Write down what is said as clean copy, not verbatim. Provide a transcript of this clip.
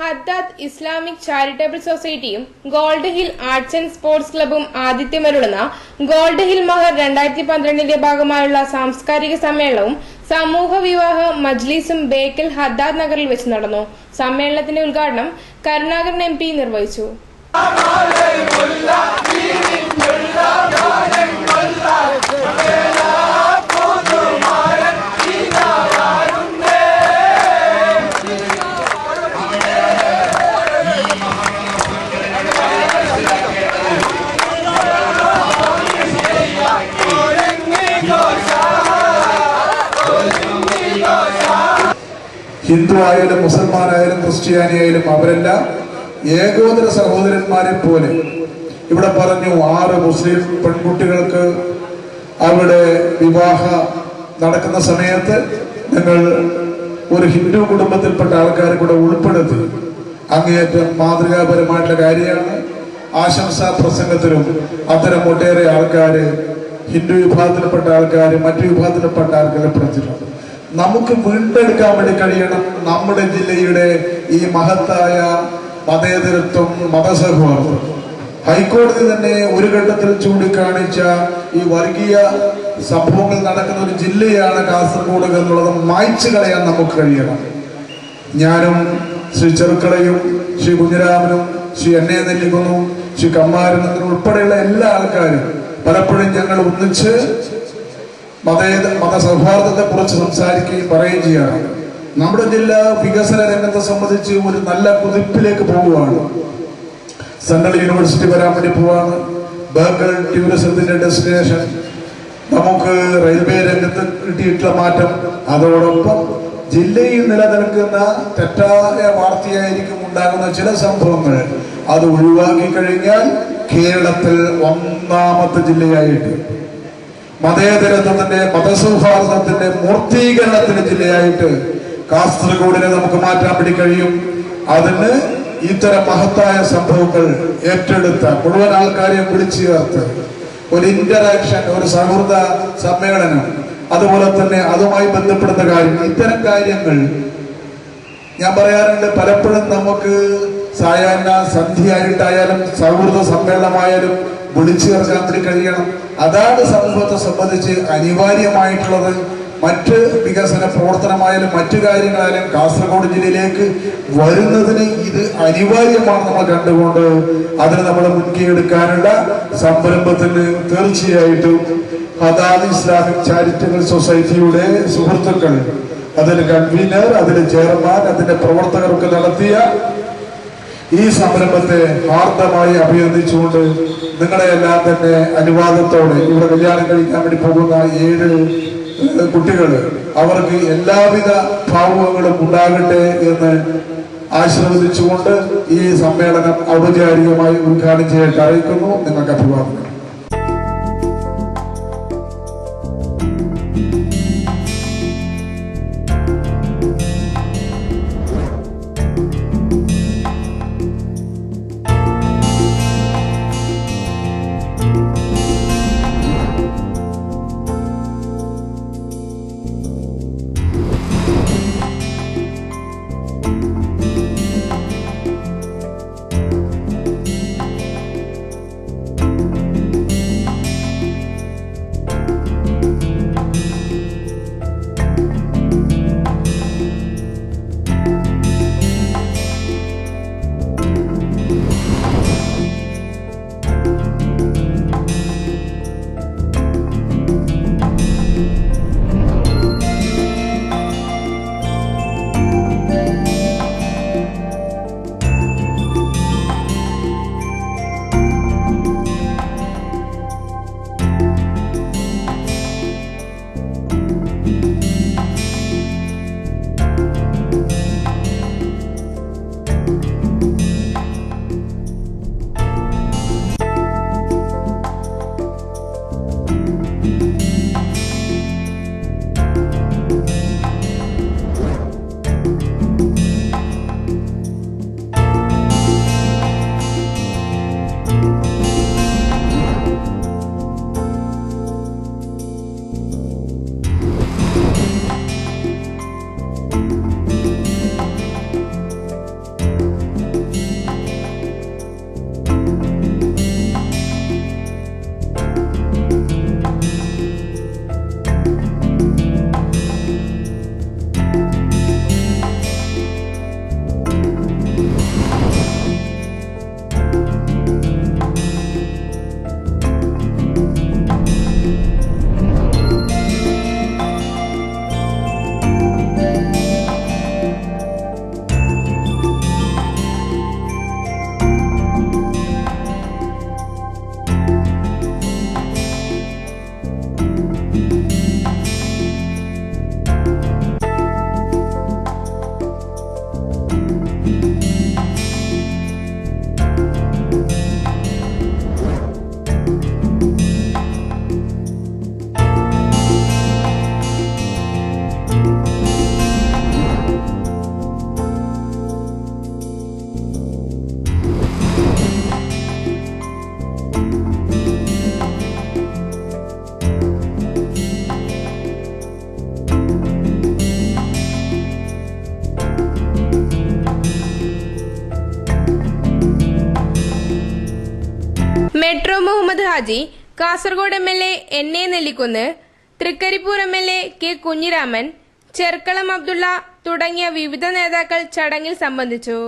ഹദ്ദാദ് Islamic charitable സൊസൈറ്റിയും Gold Hill Arts and Sports ക്ലബും ആതിഥ്യമരുളുന്ന ഗോൾഡ് ഹിൽ മഹർ 2012 ഭാഗമായുള്ള സാംസ്കാരിക സമ്മേളനവും സമൂഹ വിവാഹ മജ്ലിസും ബേക്കൽ ഹദ്ദാദ് നഗറിൽ വെച്ച് നടന്നു. സമ്മേളനത്തിന്റെ ഉദ്ഘാടനം കരുണാകരൻ MP നിർവഹിച്ചു. ഹിന്ദു ആയാലും മുസൽമാനായാലും ക്രിസ്ത്യാനിയായാലും അവരെല്ലാം ഏകോദര സഹോദരന്മാരെ പോലെ. ഇവിടെ പറഞ്ഞു 6 മുസ്ലിം പെൺകുട്ടികൾക്ക് അവിടെ വിവാഹം നടക്കുന്ന സമയത്ത് നിങ്ങൾ ഒരു ഹിന്ദു കുടുംബത്തിൽപ്പെട്ട ആൾക്കാരെ കൂടെ ഉൾപ്പെടുത്തി. അങ്ങേയറ്റം മാതൃകാപരമായിട്ടുള്ള കാര്യമാണ്. ആശംസാ പ്രസംഗത്തിലും അത്തരം ഒട്ടേറെ ആൾക്കാര് ഹിന്ദു വിഭാഗത്തിൽപ്പെട്ട ആൾക്കാർ മറ്റു വിഭാഗത്തിൽപ്പെട്ട ആൾക്കാരെ പെടുത്തിയിട്ടുണ്ട്. നമുക്ക് വീണ്ടെടുക്കാൻ വേണ്ടി കഴിയണം നമ്മുടെ ജില്ലയുടെ ഈ മഹത്തായ മതേതരത്വം, മതസൗഹാർദ്ദം. ഹൈക്കോടതി തന്നെ ഒരു ഘട്ടത്തിൽ ചൂണ്ടിക്കാണിച്ച ഈ വർഗീയ സംഭവങ്ങൾ നടക്കുന്ന ഒരു ജില്ലയാണ് കാസർഗോഡ് എന്നുള്ളത് മായ്ച്ചു കളയാൻ നമുക്ക് കഴിയണം. ഞാനും ശ്രീ ചെറുക്കളയും ശ്രീ കുഞ്ഞിരാമനും ശ്രീ എന്നെ നെല്ലിക്കുന്നും ശ്രീ കമ്മാരനും ഉൾപ്പെടെയുള്ള എല്ലാ ആൾക്കാരും പലപ്പോഴും ഞങ്ങൾ ഒന്നിച്ച് മതസൗഹാർദ്ദത്തെ കുറിച്ച് സംസാരിക്കുകയും പറയുകയും ചെയ്യാണ്. നമ്മുടെ ജില്ല വികസന രംഗത്തെ സംബന്ധിച്ച് ഒരു നല്ല കുതിപ്പിലേക്ക് പോവുകയാണ്. സെൻട്രൽ യൂണിവേഴ്സിറ്റി വരാൻ വേണ്ടി പോവാണ്. ബേക്കൽ ടൂറിസത്തിന്റെ ഡെസ്റ്റിനേഷൻ. നമുക്ക് റെയിൽവേ രംഗത്ത് കിട്ടിയിട്ടുള്ള മാറ്റം, അതോടൊപ്പം ജില്ലയിൽ നിലനിൽക്കുന്ന തെറ്റായ വാർത്തയായിരിക്കും ഉണ്ടാകുന്ന ചില സംഭവങ്ങൾ അത് ഒഴിവാക്കി കഴിഞ്ഞാൽ കേരളത്തിൽ 1ാമത്തെ ജില്ലയായിട്ട്, മതേതരത്വത്തിന്റെ മതസൗഹാർദ്ദത്തിന്റെ മൂർത്തീകരണത്തിന്റെ ജില്ലയായിട്ട് കാസർഗോഡിനെ നമുക്ക് മാറ്റാൻ വേണ്ടി കഴിയും. അതിന് ഇത്തരം മഹത്തായ സംഭവങ്ങൾ ഏറ്റെടുത്ത മുഴുവൻ ആൾക്കാരെയും വിളിച്ചു ചേർത്ത് ഒരു ഇന്ററാക്ഷൻ, ഒരു സൗഹൃദ സമ്മേളനം, അതുപോലെ തന്നെ അതുമായി ബന്ധപ്പെടുന്ന കാര്യങ്ങൾ, ഇത്തരം കാര്യങ്ങൾ ഞാൻ പറയാറുണ്ട്. പലപ്പോഴും നമുക്ക് സായാഹ്ന സന്ധ്യയായിട്ടായാലും സൗഹൃദ സമ്മേളനമായാലും വിളിച്ചു ചേർക്കാൻ വേണ്ടി കഴിയണം. അതാണ് സമൂഹത്തെ സംബന്ധിച്ച് അനിവാര്യമായിട്ടുള്ളത്. മറ്റ് വികസന പ്രവർത്തനമായാലും മറ്റു കാര്യങ്ങളായാലും കാസർഗോഡ് ജില്ലയിലേക്ക് വരുന്നതിന് ഇത് അനിവാര്യമാണ്. നമ്മൾ കണ്ടുകൊണ്ട് അതിന് നമ്മൾ മുൻകൈ എടുക്കാനുള്ള സംരംഭത്തിന് തീർച്ചയായിട്ടും ഹദ്ദാദ് ഇസ്ലാമിക് ചാരിറ്റബിൾ സൊസൈറ്റിയുടെ സുഹൃത്തുക്കൾ, അതിന്റെ കൺവീനർ, അതിന്റെ ചെയർമാൻ, അതിന്റെ പ്രവർത്തകർക്ക് നടത്തിയ ഈ സംരംഭത്തെ ഹാർദമായി അഭിനന്ദിച്ചുകൊണ്ട് നിങ്ങളെ എല്ലാം തന്നെ അനുവാദത്തോടെ ഇവിടെ കല്യാണം കഴിക്കാൻ വേണ്ടി പോകുന്ന 7 കുട്ടികൾ, അവർക്ക് എല്ലാവിധ ഭാവുകങ്ങളും ഉണ്ടാകട്ടെ എന്ന് ആശീർവദിച്ചുകൊണ്ട് ഈ സമ്മേളനം ഔപചാരികമായി ഉദ്ഘാടനം ചെയ്യാൻ അറിയിക്കുന്നു. നിങ്ങൾക്ക് അഭിവാദനം. Metro Muhammad Haji, Kasaragod MLA NA Nellikkunnu, Thrikaripur MLA K Kunhiraman, Cherkalam Abdulla തുടങ്ങിയ വിവിധ നേതാക്കൾ ചടങ്ങിൽ സംബന്ധിച്ചു.